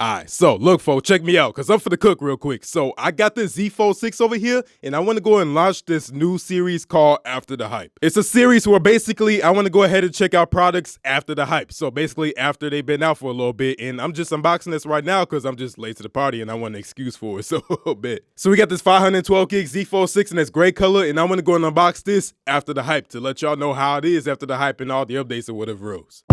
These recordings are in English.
Alright, so look folks, check me out, cause I'm finna cook real quick. So I got this Z Fold6 over here, and I wanna go and launch this new series called After the Hype. It's a series where basically I wanna go ahead and check out products after the hype. So basically after they've been out for a little bit, and I'm just unboxing this right now cause I'm just late to the party and I want an excuse for it, so a little bit. So we got this 512 gig Z Fold6 in this gray color, and I wanna go and unbox this after the hype to let y'all know how it is after the hype and all the updates or whatever else.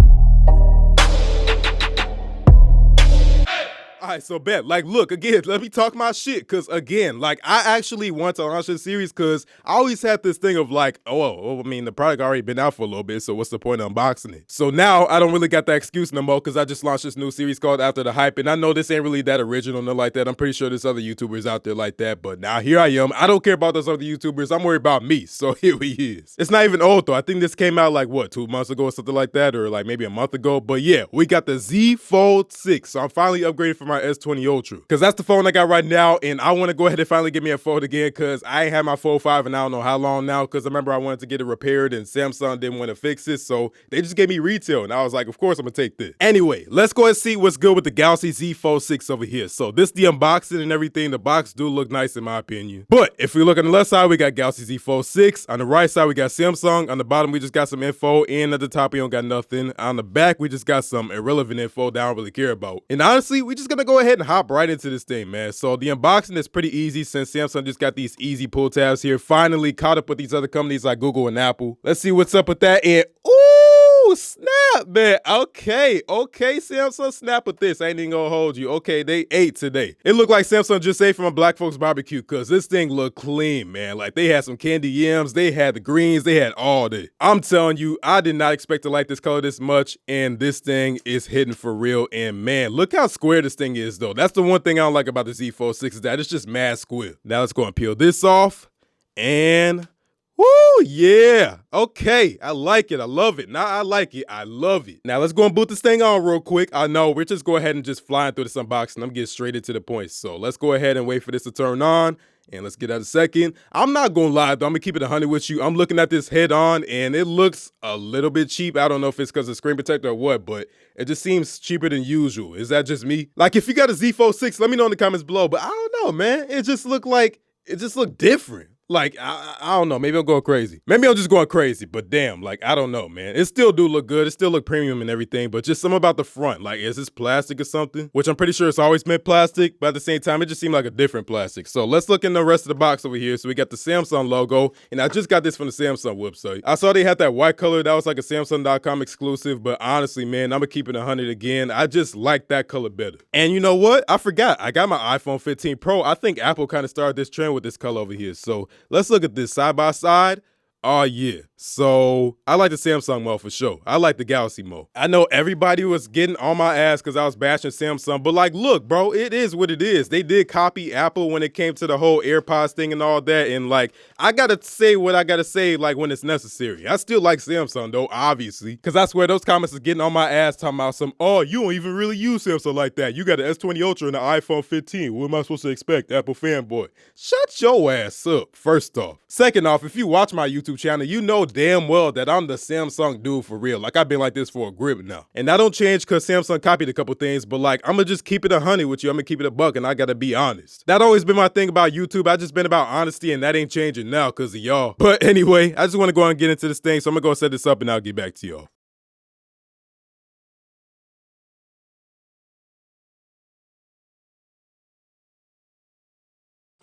Alright, so bet, like, look, again, let me talk my shit, cause again, like, I actually want to launch this series, cause I always had this thing of like, I mean, the product already been out for a little bit, so what's the point of unboxing it? So now, I don't really got that excuse no more, cause I just launched this new series called After the Hype, and I know this ain't really that original, nothing like that. I'm pretty sure there's other YouTubers out there like that, but now here I am. I don't care about those other YouTubers, I'm worried about me, so here he is. It's not even old, though. I think this came out like, what, 2 months ago or something like that, or like maybe a month ago, but yeah, we got the Z Fold6, so I'm finally upgraded for my S20 Ultra, because that's the phone I got right now, and I want to go ahead and finally get me a Fold again, because I ain't had my Fold5 and I don't know how long now, because I remember I wanted to get it repaired and Samsung didn't want to fix it, so they just gave me retail, and I was like, of course I'm gonna take this. Anyway, let's go and see what's good with the Galaxy Z Fold6 over here. So this the unboxing and everything. The box do look nice in my opinion, but if we look on the left side, we got Galaxy Z Fold6. On the right side, we got Samsung. On the bottom, we just got some info, and at the top, we don't got nothing. On the back, we just got some irrelevant info that I don't really care about. And honestly, we just gonna go ahead and hop right into this thing, man. So the unboxing is pretty easy since Samsung just got these easy pull tabs here. Finally caught up with these other companies like Google and Apple. Let's see what's up with that. And ooh, snap, man. Okay, Samsung, snap with this. I ain't even gonna hold you. Okay, they ate today. It looked like Samsung just ate from a black folks barbecue, cause this thing looked clean, man. Like they had some candy yams, they had the greens, they had all that. I'm telling you, I did not expect to like this color this much, and this thing is hitting for real. And man, look how square this thing is though. That's the one thing I don't like about the Z Fold6 is that it's just mad square. Now let's go and peel this off, and woo, yeah. Okay, I like it. I love it. Now I like it. I love it. Now let's go and boot this thing on real quick. I know we're just go ahead and just flying through this unboxing. I'm getting straight into the point. So let's go ahead and wait for this to turn on. And let's get out a second. I'm not gonna lie though, I'm gonna keep it 100 with you. I'm looking at this head on and it looks a little bit cheap. I don't know if it's because of screen protector or what, but it just seems cheaper than usual. Is that just me? Like if you got a Z Fold6, let me know in the comments below. But I don't know, man. It just looked different. Like, I don't know, maybe I'm going crazy. Maybe I'm just going crazy, but damn, like, I don't know, man. It still do look good. It still look premium and everything, but just something about the front. Like, is this plastic or something? Which I'm pretty sure it's always meant plastic, but at the same time, it just seemed like a different plastic. So let's look in the rest of the box over here. So we got the Samsung logo, and I just got this from the Samsung website. I saw they had that white color. That was like a Samsung.com exclusive, but honestly, man, I'm gonna keep it 100 again. I just like that color better. And you know what? I forgot. I got my iPhone 15 Pro. I think Apple kind of started this trend with this color over here. So let's look at this side by side. Oh yeah, so I like the Samsung mode for sure. I like the Galaxy mode. I know everybody was getting on my ass because I was bashing Samsung, but like, look, bro, it is what it is. They did copy Apple when it came to the whole AirPods thing and all that, and like, I gotta say what I gotta say, like when it's necessary. I still like Samsung though, obviously, because I swear those comments is getting on my ass talking about some, oh, you don't even really use Samsung like that. You got an S20 Ultra and an iPhone 15. What am I supposed to expect, Apple fanboy? Shut your ass up, first off. Second off, if you watch my YouTube channel, you know damn well that I'm the Samsung dude for real. Like I've been like this for a grip now. And I don't change because Samsung copied a couple things, but like I'm gonna just keep it 100 with you. I'm gonna keep it a buck and I gotta be honest. That always been my thing about YouTube. I just been about honesty and that ain't changing now because of y'all. But anyway, I just want to go and get into this thing. So I'm gonna go set this up and I'll get back to y'all.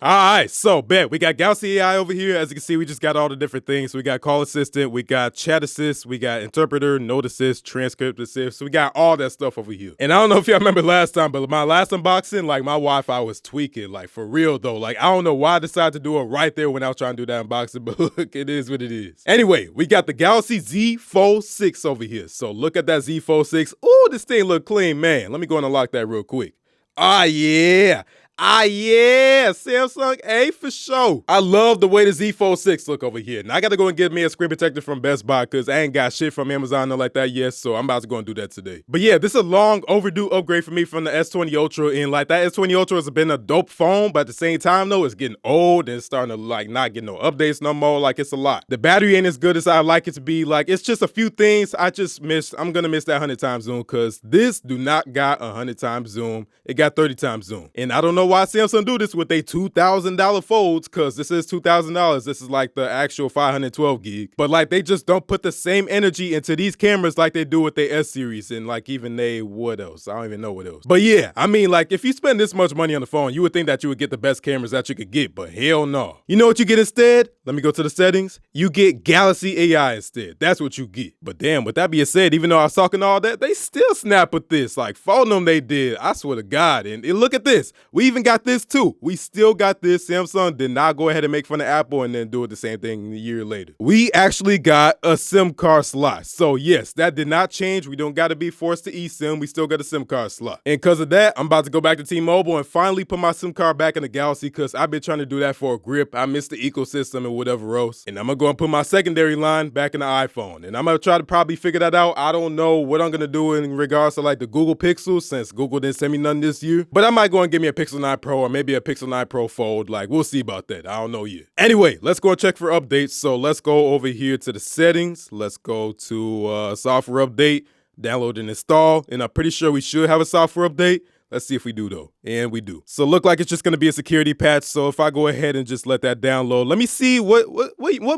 Alright, so bet we got Galaxy AI over here. As you can see, we just got all the different things. We got call assistant, we got chat assist, we got interpreter, note assist, transcript assist. So we got all that stuff over here. And I don't know if y'all remember last time, but my last unboxing, like my Wi-Fi was tweaking, like for real though. Like I don't know why I decided to do it right there when I was trying to do that unboxing, but look, it is what it is. Anyway, we got the Galaxy Z Fold6 over here. So look at that Z Fold6. Ooh, this thing look clean, man. Let me go and unlock that real quick. Ah, yeah. Yeah, Samsung A for sure. I love the way the Z Fold6 look over here. Now I gotta go and get me a screen protector from Best Buy because I ain't got shit from Amazon or like that yet, so I'm about to go and do that today. But yeah, this is a long overdue upgrade for me from the S20 Ultra, and like that S20 Ultra has been a dope phone, but at the same time though, it's getting old and it's starting to like not get no updates no more. Like it's a lot. The battery ain't as good as I like it to be. Like it's just a few things I just missed. I'm gonna miss that 100 times zoom because this do not got 100 times zoom. It got 30 times zoom, and I don't know why Samsung do this with a $2,000 folds, because this is $2,000. This is like the actual 512 gig, but like they just don't put the same energy into these cameras like they do with their S series and like even they what else? I don't even know what else. But yeah, I mean like if you spend this much money on the phone, you would think that you would get the best cameras that you could get, but hell no. You know what you get instead? Let me go to the settings. You get Galaxy AI instead. That's what you get. But damn, with that being said, even though I was talking all that, they still snap with this. Like phone them they did. I swear to God. And look at this. We even got this too. We still got this. Samsung did not go ahead and make fun of Apple and then do it the same thing a year later. We actually got a SIM card slot. So yes, that did not change. We don't got to be forced to eSIM. We still got a SIM card slot. And because of that, I'm about to go back to T-Mobile and finally put my SIM card back in the Galaxy because I've been trying to do that for a grip. I missed the ecosystem and whatever else. And I'm going to go and put my secondary line back in the iPhone. And I'm going to try to probably figure that out. I don't know what I'm going to do in regards to like the Google Pixel since Google didn't send me none this year. But I might go and get me a Pixel 9 Pro or maybe a Pixel 9 Pro Fold. Like, we'll see about that. I don't know yet. Anyway, let's go and check for updates. So let's go over here to the settings. Let's go to software update, download and install. And I'm pretty sure we should have a software update. Let's see if we do though. And we do. So look like it's just gonna be a security patch. So if I go ahead and just let that download, let me see what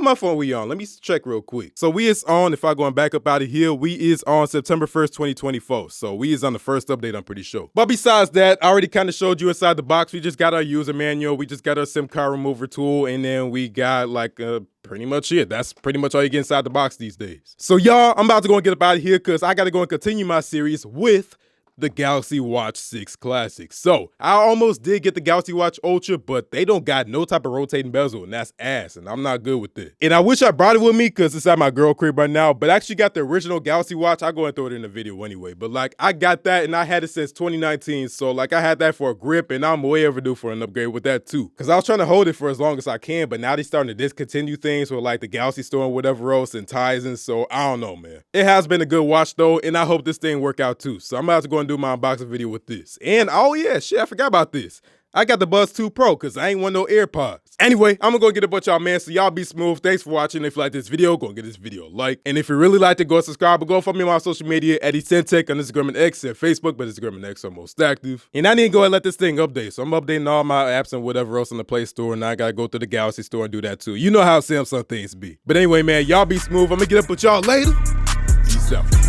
month are we on? Let me check real quick. So we is on, if I go and back up out of here, we is on September 1st, 2024. So we is on the first update, I'm pretty sure. But besides that, I already kind of showed you inside the box. We just got our user manual. We just got our SIM card remover tool. And then we got like pretty much it. That's pretty much all you get inside the box these days. So y'all, I'm about to go and get up out of here because I got to go and continue my series with the Galaxy Watch 6 Classic. So I almost did get the Galaxy Watch Ultra, but they don't got no type of rotating bezel, and that's ass, and I'm not good with it. And I wish I brought it with me because it's at my girl crib right now, but I actually got the original Galaxy Watch. I'll go and throw it in the video anyway, but like I got that and I had it since 2019, so like I had that for a grip and I'm way overdue for an upgrade with that too. Because I was trying to hold it for as long as I can, but now they're starting to discontinue things with like the Galaxy Store and whatever else and Tizen, so I don't know, man. It has been a good watch though, and I hope this thing work out too. So I'm about to go and do my unboxing video with this. And oh yeah, shit, I forgot about this. I got the Buds 2 Pro because I ain't want no AirPods. Anyway, I'm gonna go get a bunch of y'all, man, so y'all be smooth. Thanks for watching. If you like this video, go and get this video a like. And if you really like it, go subscribe, but go follow me on my social media, EddieCentech on Instagram and X and Facebook, but Instagram and X are most active. And I need to go ahead and let this thing update. So I'm updating all my apps and whatever else in the Play Store, and I gotta go to the Galaxy Store and do that too. You know how Samsung things be. But anyway, man, y'all be smooth. I'm gonna get up with y'all later. Peace out.